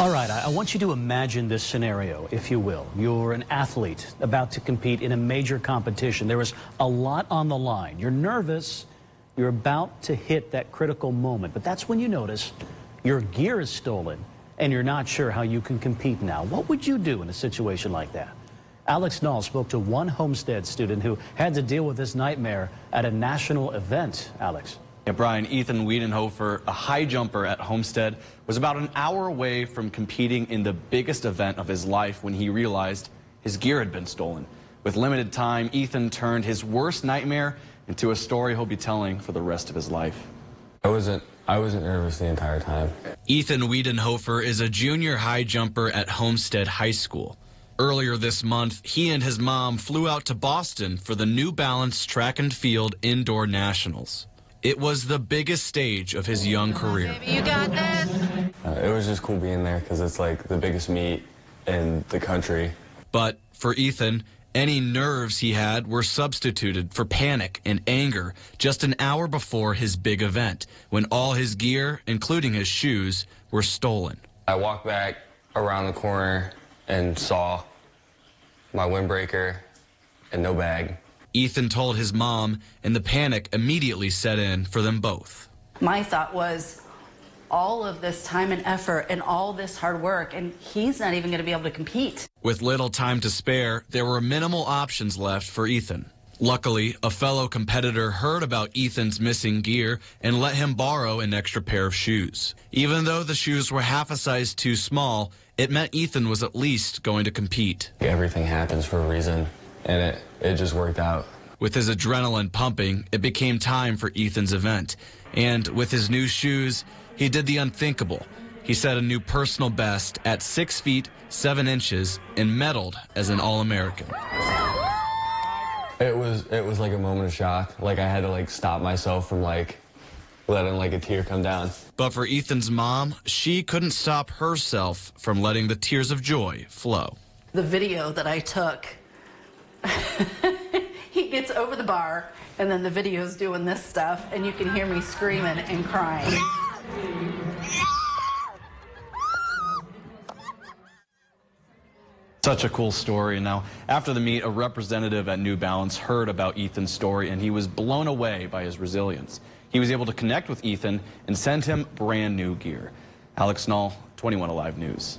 All right, I want you to imagine this scenario, if you will. You're an athlete about to compete in a major competition. There is a lot on the line. You're nervous. You're about to hit that critical moment. But that's when you notice your gear is stolen and you're not sure how you can compete now. What would you do in a situation like that? Alex Knoll spoke to one Homestead student who had to deal with this nightmare at a national event. Alex. Yeah, Brian, Ethan Wiedenhofer, a high jumper at Homestead, was about an hour away from competing in the biggest event of his life when he realized his gear had been stolen. With limited time, Ethan turned his worst nightmare into a story he'll be telling for the rest of his life. I wasn't nervous the entire time. Ethan Wiedenhofer is a junior high jumper at Homestead High School. Earlier this month, he and his mom flew out to Boston for the New Balance Track and Field Indoor Nationals. It was the biggest stage of his young career. Baby, you got this. It was just cool being there because it's like the biggest meet in the country. But for Ethan, any nerves he had were substituted for panic and anger just an hour before his big event, when all his gear, including his shoes, were stolen. I walked back around the corner and saw my windbreaker and no bag. Ethan told his mom, and the panic immediately set in for them both. My thought was, all of this time and effort and all this hard work, and he's not even going to be able to compete. With little time to spare, there were minimal options left for Ethan. Luckily, a fellow competitor heard about Ethan's missing gear and let him borrow an extra pair of shoes. Even though the shoes were half a size too small, it meant Ethan was at least going to compete. Everything happens for a reason, and it just worked out. With his adrenaline pumping, it became time for Ethan's event. And with his new shoes, he did the unthinkable. He set a new personal best at 6 feet, 7 inches and medaled as an All-American. It was like a moment of shock. Like I had to stop myself from letting a tear come down. But for Ethan's mom, she couldn't stop herself from letting the tears of joy flow. The video that I took, he gets over the bar, and then the video's doing this stuff, and you can hear me screaming and crying. Such a cool story. Now, after the meet, a representative at New Balance heard about Ethan's story, and he was blown away by his resilience. He was able to connect with Ethan and send him brand new gear. Alex Knoll, 21 Alive News.